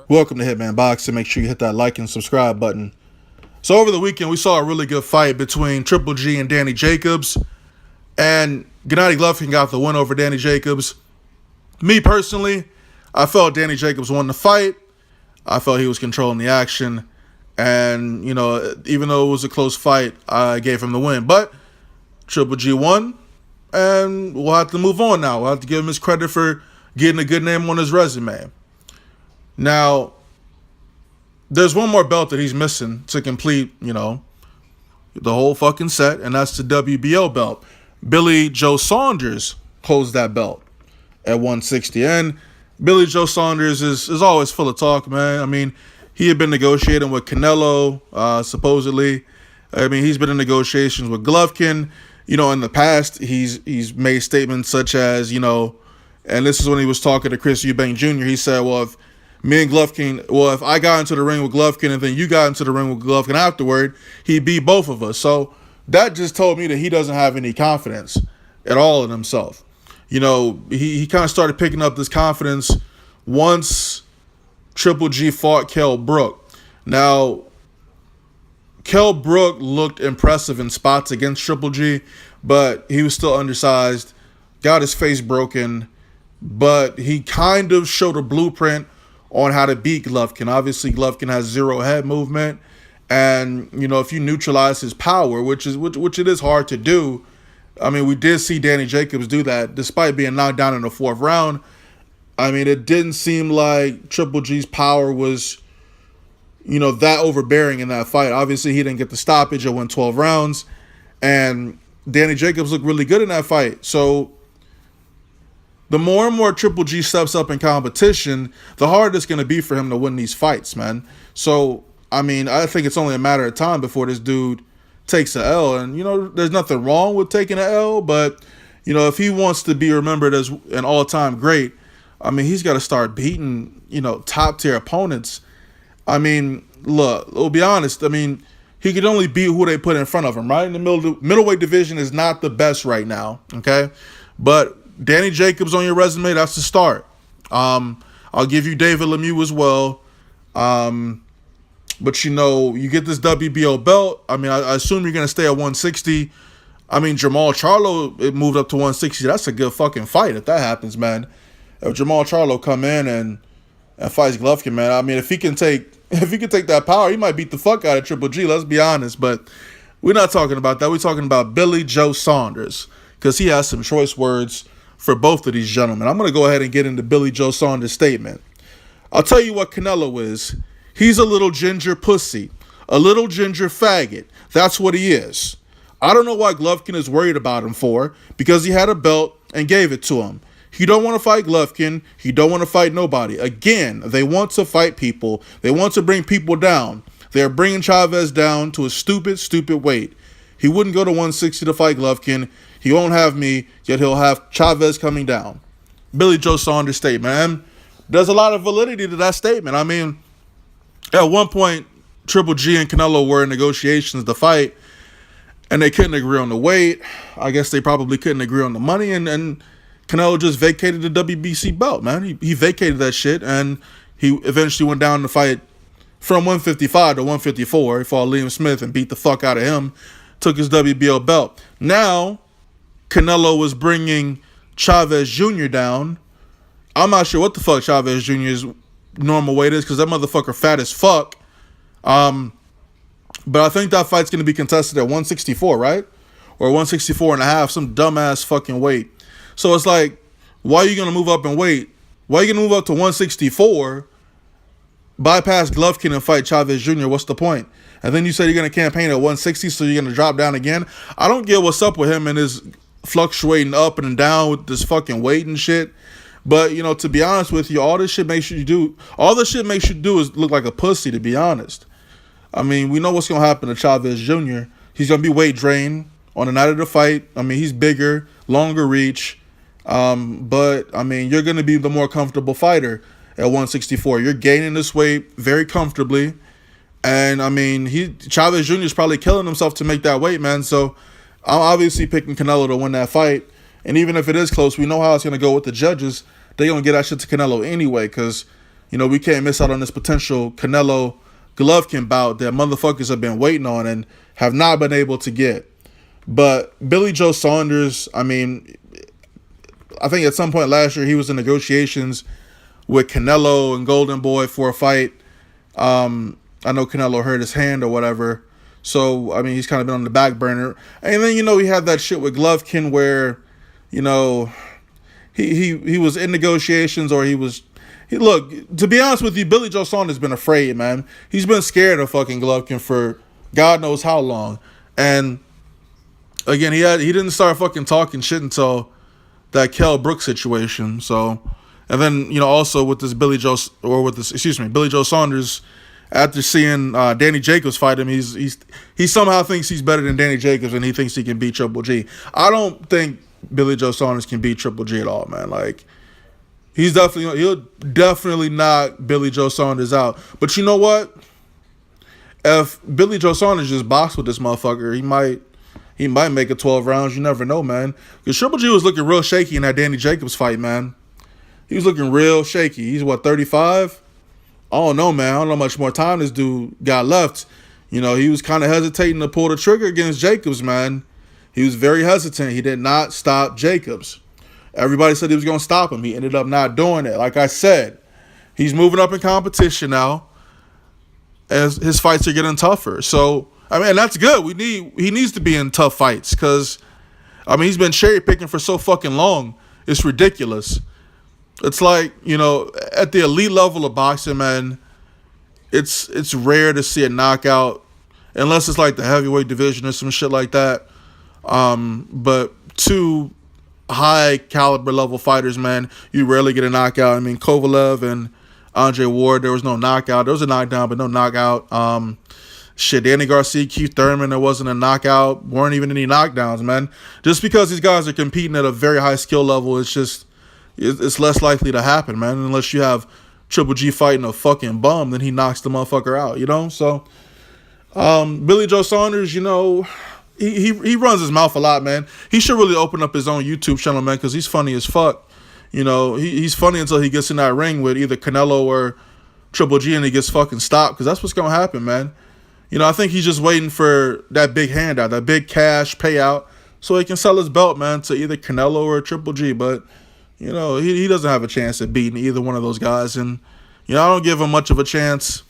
Welcome to Hitman Boxing. Make sure you hit that like and subscribe button. So over the weekend, we saw a really good fight between Triple G and Danny Jacobs. And Gennady Golovkin got the win over Danny Jacobs. Me personally, I felt Danny Jacobs won the fight. I felt he was controlling the action. And, even though it was a close fight, I gave him the win. But Triple G won, and we'll have to move on now. We'll have to give him his credit for getting a good name on his resume. Now, there's one more belt that he's missing to complete, the whole fucking set, and that's the WBO belt. Billy Joe Saunders holds that belt at 160. And Billy Joe Saunders is always full of talk, man. I mean, he had been negotiating with Canelo, supposedly. I mean, he's been in negotiations with Golovkin. In the past, he's made statements such as, and this is when he was talking to Chris Eubank Jr. He said, well, if I got into the ring with Golovkin and then you got into the ring with Golovkin afterward, he beat both of us. So that just told me that he doesn't have any confidence at all in himself. He kind of started picking up this confidence once Triple G fought Kell Brook. Now, Kell Brook looked impressive in spots against Triple G, but he was still undersized, got his face broken, but he kind of showed a blueprint on how to beat Golovkin. Obviously, Golovkin has zero head movement, and if you neutralize his power, which it is hard to do. I mean, we did see Danny Jacobs do that despite being knocked down in the fourth round. I mean, it didn't seem like Triple G's power was, that overbearing in that fight. Obviously, he didn't get the stoppage. It went 12 rounds, and Danny Jacobs looked really good in that fight. So the more and more Triple G steps up in competition, the harder it's going to be for him to win these fights, man. So, I mean, I think it's only a matter of time before this dude takes an L. And, there's nothing wrong with taking an L, but, if he wants to be remembered as an all-time great, I mean, he's got to start beating, top-tier opponents. I mean, look, we'll be honest. I mean, he could only beat who they put in front of him, right? And the middleweight division is not the best right now, okay? But Danny Jacobs on your resume, that's the start. I'll give you David Lemieux as well. But, you get this WBO belt. I mean, I assume you're going to stay at 160. I mean, Jamal Charlo, it moved up to 160. That's a good fucking fight if that happens, man. If Jamal Charlo come in and fights Golovkin, man, I mean, if he can take that power, he might beat the fuck out of Triple G, let's be honest. But we're not talking about that. We're talking about Billy Joe Saunders because he has some choice words for both of these gentlemen. I'm going to go ahead and get into Billy Joe Saunders' statement. I'll tell you what Canelo is. He's a little ginger pussy, a little ginger faggot. That's what he is. I don't know why Golovkin is worried about him for, because he had a belt and gave it to him. He don't want to fight Golovkin. He don't want to fight nobody. Again, they want to fight people. They want to bring people down. They're bringing Chavez down to a stupid, stupid weight. He wouldn't go to 160 to fight Golovkin. He won't have me, yet he'll have Chavez coming down. Billy Joe Saunders' statement. And there's a lot of validity to that statement. I mean, at one point, Triple G and Canelo were in negotiations to fight, and they couldn't agree on the weight. I guess they probably couldn't agree on the money, and Canelo just vacated the WBC belt, man. He vacated that shit, and he eventually went down to fight from 155 to 154. He fought Liam Smith and beat the fuck out of him, took his WBO belt. Now, Canelo was bringing Chavez Jr. down. I'm not sure what the fuck Chavez Jr.'s normal weight is because that motherfucker fat as fuck. But I think that fight's going to be contested at 164, right? Or 164 and a half, some dumbass fucking weight. So it's like, why are you going to move up in weight? Why are you going to move up to 164, bypass Golovkin and fight Chavez Jr.? What's the point? And then you say you're going to campaign at 160, so you're going to drop down again? I don't get what's up with him and his fluctuating up and down with this fucking weight and shit. But, to be honest with you, all the shit makes you do is look like a pussy, to be honest. I mean, we know what's going to happen to Chavez Jr. He's going to be weight drained on the night of the fight. I mean, he's bigger, longer reach. But, I mean, you're going to be the more comfortable fighter at 164. You're gaining this weight very comfortably. And, I mean, Chavez Jr. is probably killing himself to make that weight, man. So, I'm obviously picking Canelo to win that fight. And even if it is close, we know how it's going to go with the judges. They're going to get that shit to Canelo anyway because we can't miss out on this potential Canelo Golovkin bout that motherfuckers have been waiting on and have not been able to get. But Billy Joe Saunders, I mean, I think at some point last year he was in negotiations with Canelo and Golden Boy for a fight. I know Canelo hurt his hand or whatever. So, I mean, he's kind of been on the back burner. And then, we had that shit with Golovkin where, he was in negotiations or look, to be honest with you, Billy Joe Saunders has been afraid, man. He's been scared of fucking Golovkin for God knows how long. And again, he didn't start fucking talking shit until that Kell Brook situation. So, and then, also with this Billy Joe Saunders, after seeing Danny Jacobs fight him, he somehow thinks he's better than Danny Jacobs and he thinks he can beat Triple G. I don't think Billy Joe Saunders can beat Triple G at all, man. Like, he'll definitely knock Billy Joe Saunders out. But you know what? If Billy Joe Saunders just boxed with this motherfucker, he might make it 12 rounds. You never know, man. Because Triple G was looking real shaky in that Danny Jacobs fight, man. He was looking real shaky. He's 35? I don't know, man. I don't know how much more time this dude got left. He was kind of hesitating to pull the trigger against Jacobs, man. He was very hesitant. He did not stop Jacobs. Everybody said he was going to stop him. He ended up not doing it. Like I said, he's moving up in competition now as his fights are getting tougher. So, I mean, that's good. He needs to be in tough fights because, I mean, he's been cherry picking for so fucking long. It's ridiculous. It's like, at the elite level of boxing, man, it's rare to see a knockout unless it's like the heavyweight division or some shit like that. But two high caliber level fighters, man, you rarely get a knockout. I mean, Kovalev and Andre Ward, there was no knockout. There was a knockdown, but no knockout. Danny Garcia, Keith Thurman, there wasn't a knockout. Weren't even any knockdowns, man. Just because these guys are competing at a very high skill level, it's less likely to happen, man. Unless you have Triple G fighting a fucking bum, then he knocks the motherfucker out, So, Billy Joe Saunders, he runs his mouth a lot, man. He should really open up his own YouTube channel, man, because he's funny as fuck. He's funny until he gets in that ring with either Canelo or Triple G and he gets fucking stopped, because that's what's going to happen, man. I think he's just waiting for that big handout, that big cash payout, so he can sell his belt, man, to either Canelo or Triple G. But, he doesn't have a chance at beating either one of those guys. And, I don't give him much of a chance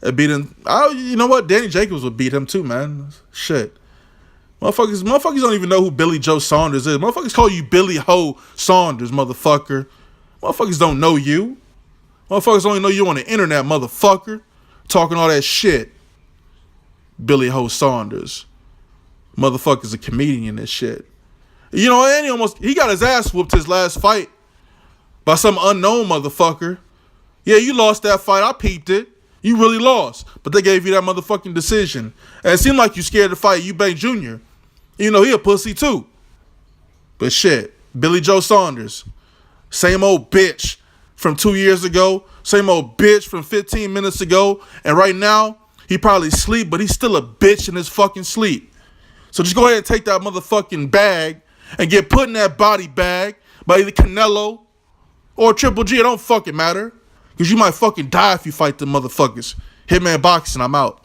at beating. You know what? Danny Jacobs would beat him too, man. Shit. Motherfuckers don't even know who Billy Joe Saunders is. Motherfuckers call you Billy Ho Saunders, motherfucker. Motherfuckers don't know you. Motherfuckers only know you on the internet, motherfucker. Talking all that shit. Billy Ho Saunders. Motherfucker's a comedian and shit. And he got his ass whooped his last fight by some unknown motherfucker. Yeah, you lost that fight. I peeped it. You really lost. But they gave you that motherfucking decision. And it seemed like you scared to fight Eubank Jr. He a pussy too. But shit, Billy Joe Saunders, same old bitch from 2 years ago, same old bitch from 15 minutes ago, and right now, he probably sleep, but he's still a bitch in his fucking sleep. So just go ahead and take that motherfucking bag and get put in that body bag by either Canelo or Triple G. It don't fucking matter. Because you might fucking die if you fight them motherfuckers. Hitman Boxing, I'm out.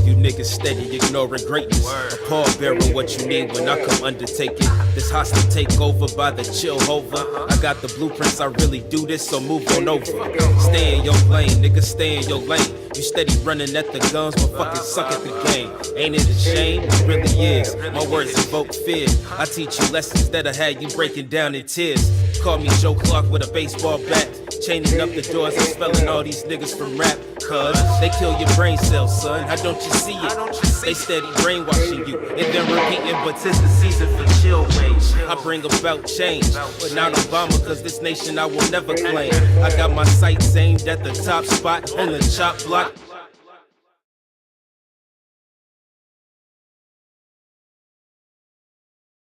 You niggas steady ignoring greatness. A pallbearer, what you need when I come undertake it. This hostile takeover by the chill hover. I got the blueprints, I really do this, so move on over. Stay in your lane, nigga, stay in your lane. You steady running at the guns, but fucking suck at the game. Ain't it a shame? It really is. My words evoke fear. I teach you lessons that'll have you breaking down in tears. Call me Joe Clark with a baseball bat. Chaining up the doors and spelling all these niggas from rap. Cuz they kill your brain cells, son. How don't you see it? They steady brainwashing you and then repeating, but 'tis the season for chill wage. I bring about change, but not Obama, cause this nation I will never claim. I got my sights aimed at the top spot on the chop block.